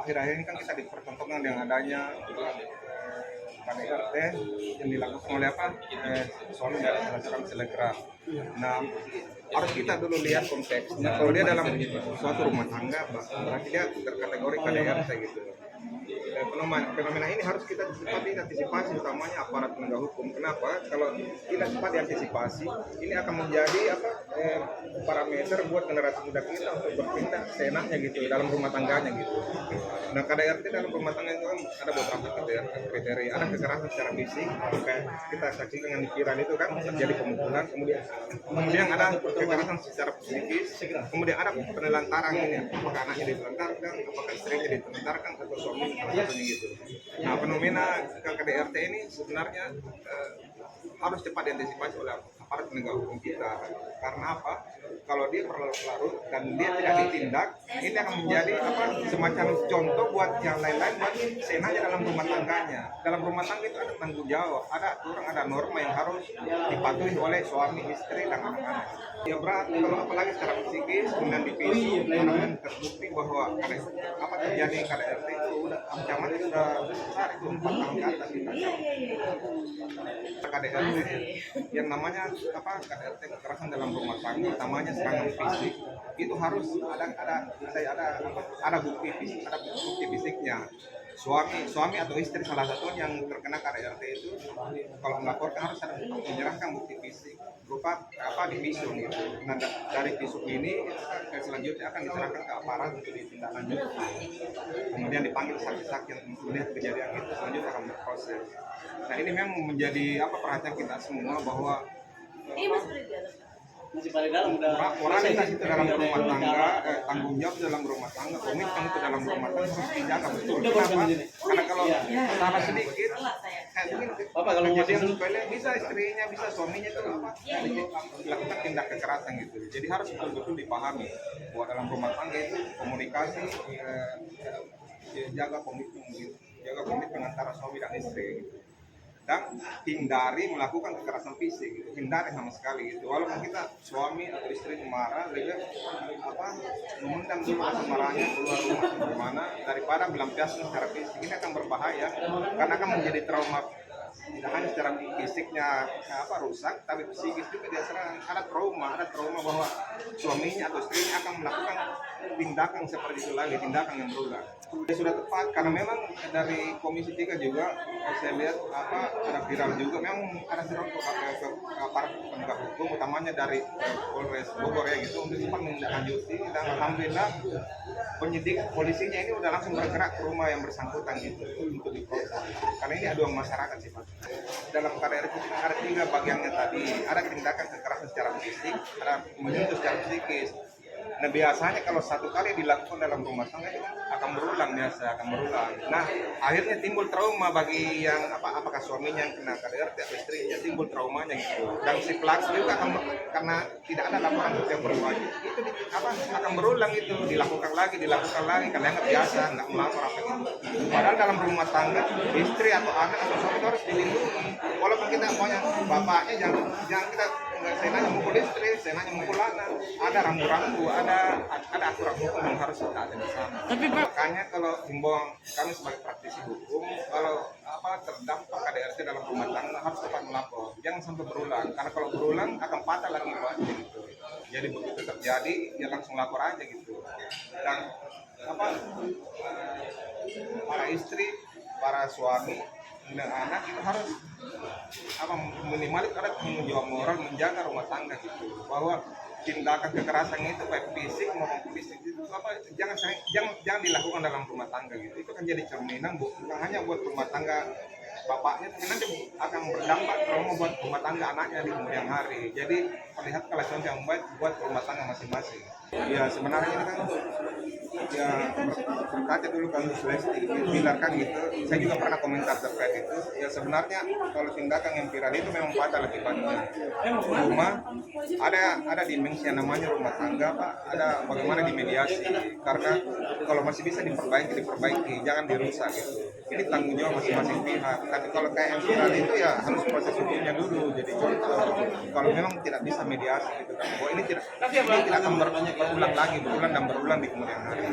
akhir-akhir ini kan kita dipertontonkan dengan adanya KDRT yang dilakukan oleh suami dari salah seorang selebgram. Nah, harus kita dulu lihat konteksnya. Kalau dia dalam suatu rumah tangga, berarti dia terkategori KDRT gitu. Fenomena ini harus kita cepat diantisipasi, utamanya aparat penegak hukum. Kenapa? Kalau tidak cepat diantisipasi, ini akan menjadi parameter buat generasi muda kita untuk bertindak seenaknya gitu dalam rumah tangganya gitu. Nah, KDRT dalam rumah tangga itu kan ada beberapa kriteria. Ada kekerasan secara fisik, kayak kita saksikan yang di Kiran itu kan terjadi pemukulan, kemudian ada kekerasan secara psikis, kemudian ada penelantaran ini, apakah anaknya ditelantarkan, apakah istrinya ditelantarkan atau suami gitu. Nah, fenomena KDRT ini sebenarnya harus cepat diantisipasi oleh aparat penegak hukum kita. Karena apa? Kalau dia berlarut-larut dan dia tidak ditindak, ini akan menjadi semacam contoh buat yang lain-lain buat seenaknya dalam rumah tangganya. Dalam rumah tangga itu ada tanggung jawab, ada aturan, ada norma yang harus dipatuhi oleh suami, istri, dan anak-anak. Ya berat kalau apalagi secara psikis, kemudian dipisu, kemudian terbukti bahwa apa terjadi KDRT itu udah ancaman itu sudah besar, itu 4 tahun ke atas kita. KDRT yang namanya KDRT kekerasan dalam rumah tangga, namanya serangan fisik, itu harus ada bukti fisik, ada bukti fisiknya. Suami atau istri salah satu yang terkena KDRT itu kalau melaporkan harus ada menyerahkan bukti fisik berupa di visum gitu. Nah, dari visum ini selanjutnya akan diserahkan ke aparat untuk ditindaklanjuti. Kemudian dipanggil saksi-saksi yang melihat kejadian itu, selanjutnya akan berproses. Nah, ini memang menjadi perhatian kita semua bahwa masih pada dalam moralitas itu dalam rumah tangga, tanggung jawab dalam rumah tangga, komitmen itu dalam rumah tangga harus dijaga betul. Kenapa? Karena kalau salah sedikit, kalau kejadian sepele bisa istrinya, bisa suaminya itu melakukan tindak kekerasan gitu. Jadi harus betul-betul dipahami bahwa dalam rumah tangga itu komunikasi, jaga komitmen antara suami dan istri gitu. Dan hindari melakukan kekerasan fisik gitu. Hindari sama sekali gitu. Walaupun kita suami atau istri marah, lebih memendam dulu marahnya, keluar rumah kemana daripada melampiaskan secara fisik. Ini akan berbahaya karena akan menjadi trauma, tidak hanya secara fisiknya rusak, tapi psikis juga dia serang. Ada trauma bahwa suaminya atau istrinya akan melakukan tindakan seperti itu lagi, tindakan yang berulang. Sudah tepat karena memang dari Komisi 3 juga saya lihat ada viral juga, memang ada viral ke aparat penegak hukum, utamanya dari Polres Bogor ya gitu, untuk cepat menindaklanjuti. Dan alhamdulillah penyidik polisinya ini udah langsung bergerak ke rumah yang bersangkutan gitu untuk diproses. Karena ini aduan masyarakat sih Pak. Dalam KDRT itu ada 3 bagiannya tadi, ada tindakan kekerasan secara fisik, ada menyentuh secara psikis. Nah, biasanya kalau satu kali dilakukan dalam rumah tangga itu akan berulang. Nah, akhirnya timbul trauma bagi yang apakah suaminya yang kena KDRT atau istrinya, timbul traumanya gitu. Dan si pelaku juga akan, karena tidak ada laporan yang berwajib, itu akan berulang itu, dilakukan lagi karena nggak biasa, nggak melapor gitu. Padahal dalam rumah tangga istri atau anak atau suami itu harus dilindungi. Walaupun kita maunya bapaknya jangan kita senanya mukul istri, senanya mukul anak, ada rambu-rambu, ada aturan hukum yang harus kita ada di sana. Tapi makanya kalau himbauan kami sebagai praktisi hukum, kalau terdampak KDRT dalam rumah tangga harus cepat melapor, jangan sampai berulang. Karena kalau berulang akan patah lagi buatnya gitu. Jadi begitu terjadi, ya langsung lapor aja gitu. Dan para istri, para suami dan anak itu harus minimal ada tanggung jawab moral menjaga rumah tangga gitu, bahwa tindakan kekerasan itu baik fisik maupun fisik itu jangan dilakukan dalam rumah tangga gitu. Itu kan jadi cerminan bukan hanya buat rumah tangga bapaknya, tapi nanti akan berdampak trauma buat rumah tangga anaknya di kemudian hari. Jadi perlihat kalau contoh yang baik buat rumah tangga masing-masing. Ya sebenarnya ini kan ya berkaca dulu kasus Lesti dibilarkan gitu. Saya juga pernah komentar terkait itu. Ya sebenarnya kalau tindakan yang viral itu memang fatal akibatnya. Cuma ada dimensi yang namanya rumah tangga Pak, ada bagaimana dimediasi. Karena kalau masih bisa diperbaiki, jangan dirusak gitu. Ini tanggung jawab masing-masing pihak. Tapi kalau kayak yang viral itu ya harus proses hukumnya dulu. Jadi contoh kalau memang tidak bisa mediasi gitu kan. Bahwa ini tidak akan berulang lagi, berulang di kemudian hari.